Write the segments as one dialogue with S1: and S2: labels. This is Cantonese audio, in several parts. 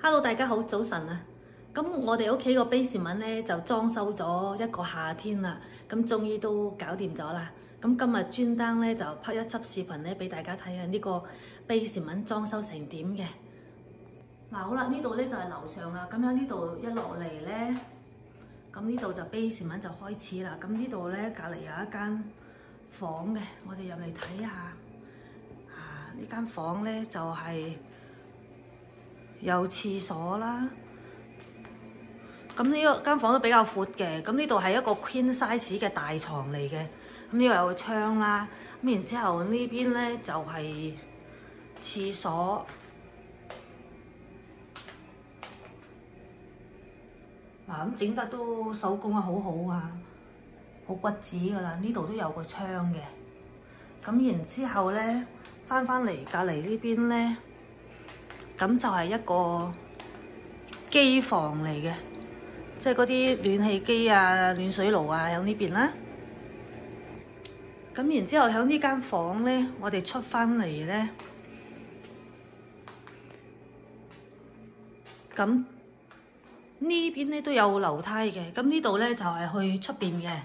S1: Hello，大家好，早晨啊！咁我哋屋企個 basement 咧就裝修咗一個夏天啦，咁終於都搞掂咗啦。咁今日專登咧就拍一輯視頻咧俾大家睇下呢個 basement 裝修成點嘅。嗱好啦，呢度咧就係樓上啦，咁喺呢度一落嚟咧，咁呢度就 basement 就開始啦。咁呢度咧隔離有一間房嘅，我哋入嚟睇下。呢間房咧就係有廁所啦，咁呢個間房都比較闊嘅，咁呢度係一個 queen size 嘅大床嚟嘅，咁呢度有個窗啦，咁然之後呢邊咧就係廁所，嗱咁整得都手工啊好好啊，好骨子㗎啦，呢度都有個窗嘅，咁然之後咧翻嚟隔離呢邊咧。咁就係一個機房嚟嘅，即係嗰啲暖氣機啊、暖水爐啊，喺呢邊啦。咁然之後喺呢間房咧，我哋出翻嚟咧，咁呢邊咧都有樓梯嘅。咁呢度咧就係去出邊嘅。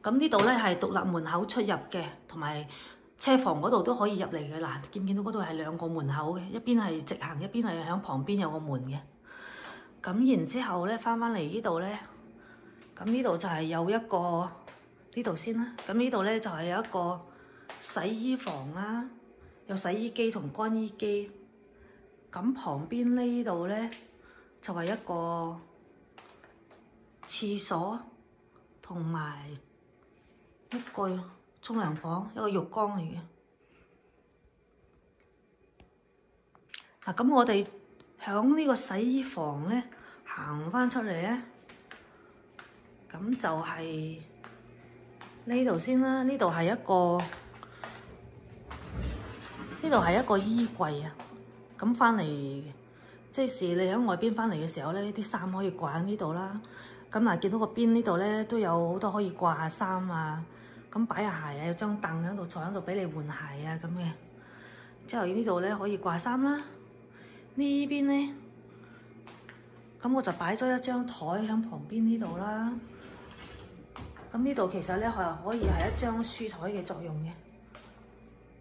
S1: 咁呢度咧係獨立門口出入嘅，同埋車房嗰度都可以入嚟嘅。嗱，見唔見到嗰度係兩個門口嘅，一邊係直行，一邊係喺旁邊有個門嘅。咁然之後咧，翻嚟呢度咧，咁呢度就係有一個呢度先啦。咁呢度咧就係有一個洗衣房啦，有洗衣機同乾衣機。咁旁邊呢度咧就係一個廁所同埋一個沖涼房，一個浴缸嚟嘅。嗱，咁我哋響呢個洗衣房咧行翻出嚟咧，咁就係呢度先啦。呢度係一個衣櫃啊。咁翻嚟，即係你喺外邊翻嚟嘅時候咧，啲衫可以掛喺呢度啦。咁嗱，見到個邊呢度咧都有好多可以掛下衫啊。咁擺下鞋啊，有張凳喺度坐喺度俾你換鞋啊咁嘅。之後呢度咧可以掛衫啦。呢邊咧，咁我就擺咗一張台喺旁邊呢度啦。咁呢度其實咧係可以係一張書台嘅作用嘅。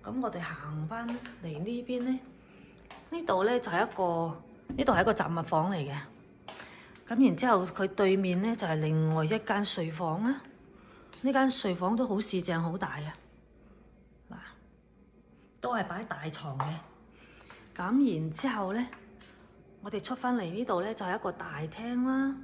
S1: 咁我哋行翻嚟呢邊咧，呢度咧就係一個雜物房嚟嘅。咁然之後佢對面咧就係另外一間睡房啦。呢間睡房都好四正好大啊！嗱，都係擺大床嘅。咁然之後咧，我哋出翻嚟呢度咧就係一個大廳啦。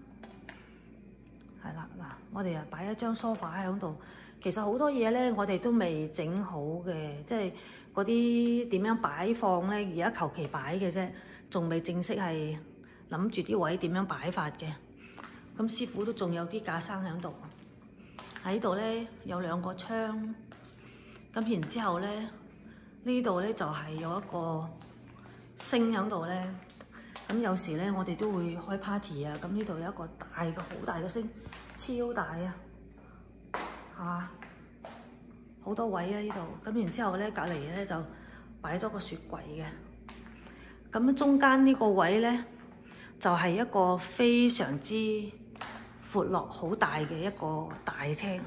S1: 係啦，嗱，我哋又擺一張梳化喺度。其實好多嘢咧，我哋都未整好嘅，即係嗰啲點樣擺放咧，而家求其擺嘅啫，仲未正式係諗住啲位點樣擺法嘅。咁師傅都仲有啲架生喺度。喺度咧有兩個窗，咁然之後咧呢度咧就係有一個星喺度咧，咁有時咧我哋都會開 party 啊，咁呢度有一個大嘅好大嘅星，超大啊，係嘛？好多位啊呢度，咁然之後咧隔離咧就擺咗個雪櫃嘅，咁中間呢個位咧就係一個非常之闊落好大嘅一個大廳，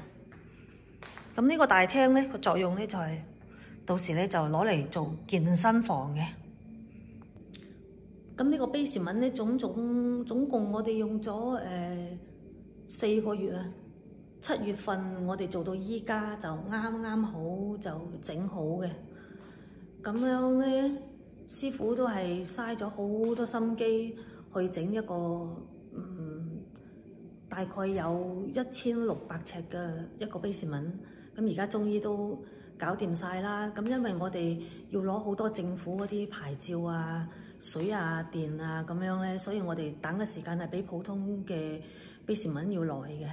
S1: 咁呢個大廳咧個作用咧就係到時咧就攞嚟做健身房嘅。咁呢個 basement 咧總共我哋用咗4個月啊，7月份我哋做到依家就啱好就整好嘅。咁樣咧師傅都係嘥咗好多心機去整一個大概有1600尺嘅一個 basement， 咁而家終於都搞掂晒啦。咁因為我哋要攞好多政府嗰啲牌照啊、水啊、電啊咁樣咧，所以我哋等嘅時間係比普通嘅 basement 要耐嘅。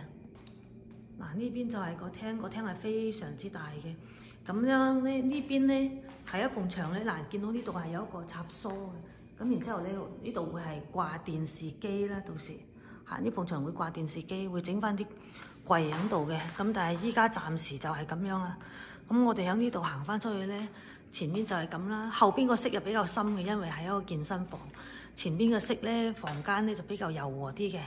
S1: 嗱，呢邊就係個廳，個廳係非常之大嘅。咁樣咧呢邊咧係一埲牆咧，嗱，見到呢度係有一個插蘇嘅，咁然之後咧呢度會係掛電視機啦，到時。呢埲牆會掛電視機，會整翻啲櫃喺度嘅。咁但係依家暫時就係咁樣啦。咁我哋喺呢度行翻出去咧，前面就係咁啦。後邊個色又比較深嘅，因為係一個健身房。前邊嘅色咧，房間咧就比較柔和啲嘅。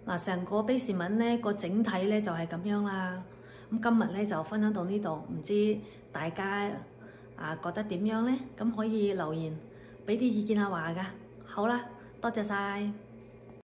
S1: 嗱，成個 basement 咧個整體咧就係咁樣啦。咁今日咧就分享到呢度，唔知大家覺得點樣咧？咁可以留言俾啲意見阿華㗎。好啦，多謝晒。